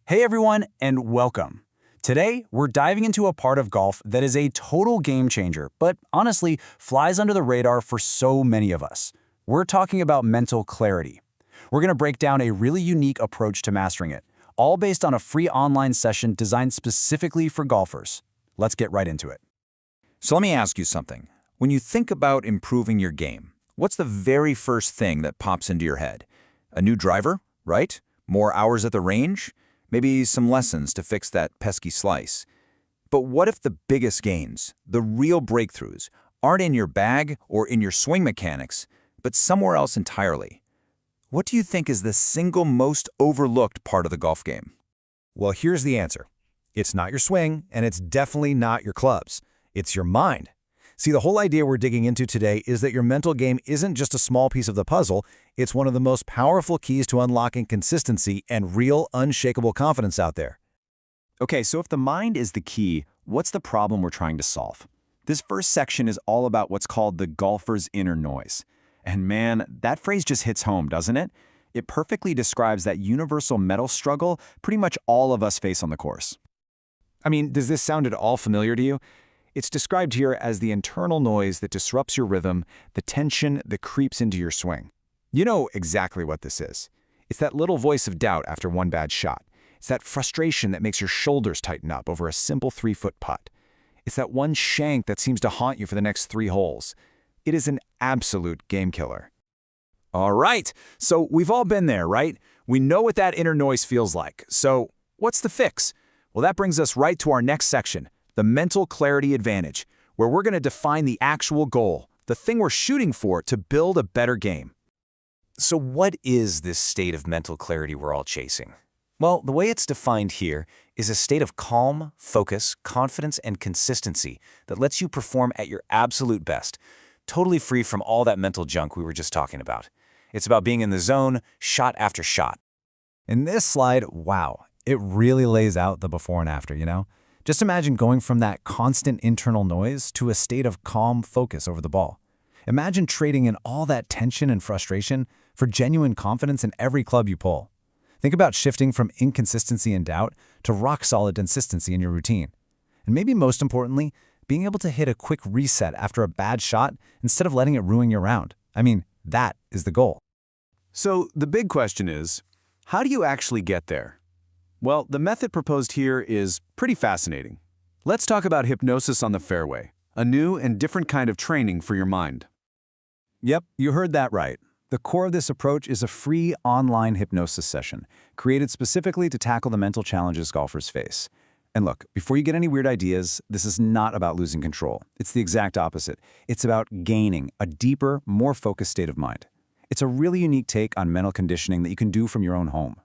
Hey everyone, and welcome. Today, we're diving into a part of golf that is a total game changer, but honestly, flies under the radar for so many of us. We're talking about mental clarity. We're going to break down a really unique approach to mastering it, all based on a free online session designed specifically for golfers. Let's get right into it. So let me ask you something. When you think about improving your game, what's the very first thing that pops into your head? A new driver, right? More hours at the range? Maybe some lessons to fix that pesky slice. But what if the biggest gains, the real breakthroughs, aren't in your bag or in your swing mechanics, but somewhere else entirely? What do you think is the single most overlooked part of the golf game? Well, here's the answer. It's not your swing, and it's definitely not your clubs. It's your mind. See, the whole idea we're digging into today is that your mental game isn't just a small piece of the puzzle, it's one of the most powerful keys to unlocking consistency and real, unshakable confidence out there. Okay, so if the mind is the key, what's the problem we're trying to solve? This first section is all about what's called the golfer's inner noise. And man, that phrase just hits home, doesn't it? It perfectly describes that universal mental struggle pretty much all of us face on the course. I mean, does this sound at all familiar to you? It's described here as the internal noise that disrupts your rhythm, the tension that creeps into your swing. You know exactly what this is. It's that little voice of doubt after one bad shot. It's that frustration that makes your shoulders tighten up over a simple 3-foot putt. It's that one shank that seems to haunt you for the next 3 holes. It is an absolute game killer. All right, so we've all been there, right? We know what that inner noise feels like. So what's the fix? Well, that brings us right to our next section. The mental clarity advantage, where we're going to define the actual goal, the thing we're shooting for to build a better game. So what is this state of mental clarity we're all chasing? Well, the way it's defined here is a state of calm, focus, confidence, and consistency that lets you perform at your absolute best, totally free from all that mental junk we were just talking about. It's about being in the zone, shot after shot. In this slide, wow, it really lays out the before and after, you know? Just imagine going from that constant internal noise to a state of calm focus over the ball. Imagine trading in all that tension and frustration for genuine confidence in every club you pull. Think about shifting from inconsistency and doubt to rock-solid consistency in your routine. And maybe most importantly, being able to hit a quick reset after a bad shot instead of letting it ruin your round. I mean, that is the goal. So the big question is, how do you actually get there? Well, the method proposed here is pretty fascinating. Let's talk about hypnosis on the fairway, a new and different kind of training for your mind. Yep, you heard that right. The core of this approach is a free online hypnosis session, created specifically to tackle the mental challenges golfers face. And look, before you get any weird ideas, this is not about losing control. It's the exact opposite. It's about gaining a deeper, more focused state of mind. It's a really unique take on mental conditioning that you can do from your own home.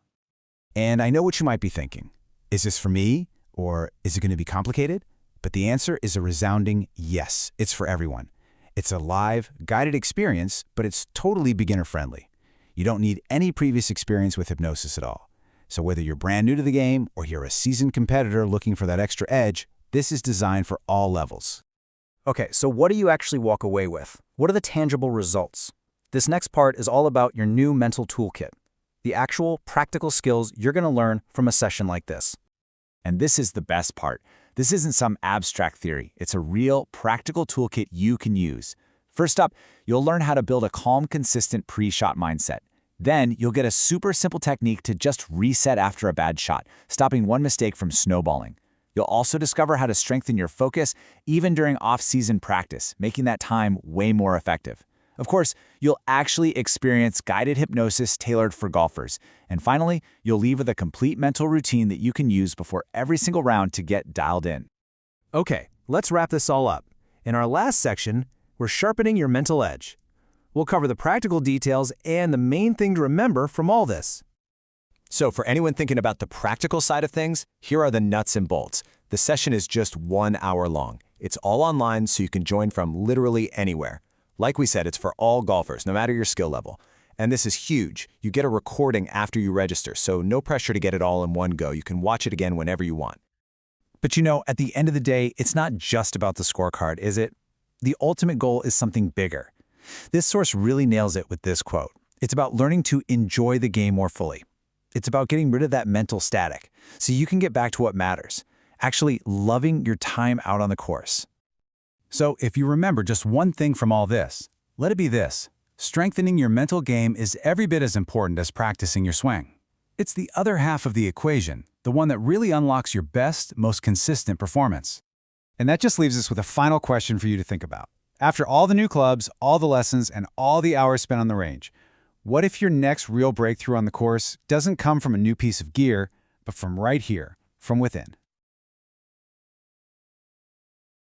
And I know what you might be thinking. Is this for me, or is it going to be complicated? But the answer is a resounding yes, it's for everyone. It's a live, guided experience, but it's totally beginner-friendly. You don't need any previous experience with hypnosis at all. So whether you're brand new to the game or you're a seasoned competitor looking for that extra edge, this is designed for all levels. Okay, so what do you actually walk away with? What are the tangible results? This next part is all about your new mental toolkit, the actual practical skills you're going to learn from a session like this. And this is the best part. This isn't some abstract theory. It's a real, practical toolkit you can use. First up, you'll learn how to build a calm, consistent pre-shot mindset. Then, you'll get a super simple technique to just reset after a bad shot, stopping one mistake from snowballing. You'll also discover how to strengthen your focus even during off-season practice, making that time way more effective. Of course, you'll actually experience guided hypnosis tailored for golfers. And finally, you'll leave with a complete mental routine that you can use before every single round to get dialed in. Okay, let's wrap this all up. In our last section, we're sharpening your mental edge. We'll cover the practical details and the main thing to remember from all this. So for anyone thinking about the practical side of things, here are the nuts and bolts. The session is just 1 hour long. It's all online, so you can join from literally anywhere. Like we said, it's for all golfers, no matter your skill level. And this is huge. You get a recording after you register, so no pressure to get it all in one go. You can watch it again whenever you want. But you know, at the end of the day, it's not just about the scorecard, is it? The ultimate goal is something bigger. This source really nails it with this quote. It's about learning to enjoy the game more fully. It's about getting rid of that mental static so you can get back to what matters, actually loving your time out on the course. So if you remember just one thing from all this, let it be this. Strengthening your mental game is every bit as important as practicing your swing. It's the other half of the equation, the one that really unlocks your best, most consistent performance. And that just leaves us with a final question for you to think about. After all the new clubs, all the lessons, and all the hours spent on the range, what if your next real breakthrough on the course doesn't come from a new piece of gear, but from right here, from within?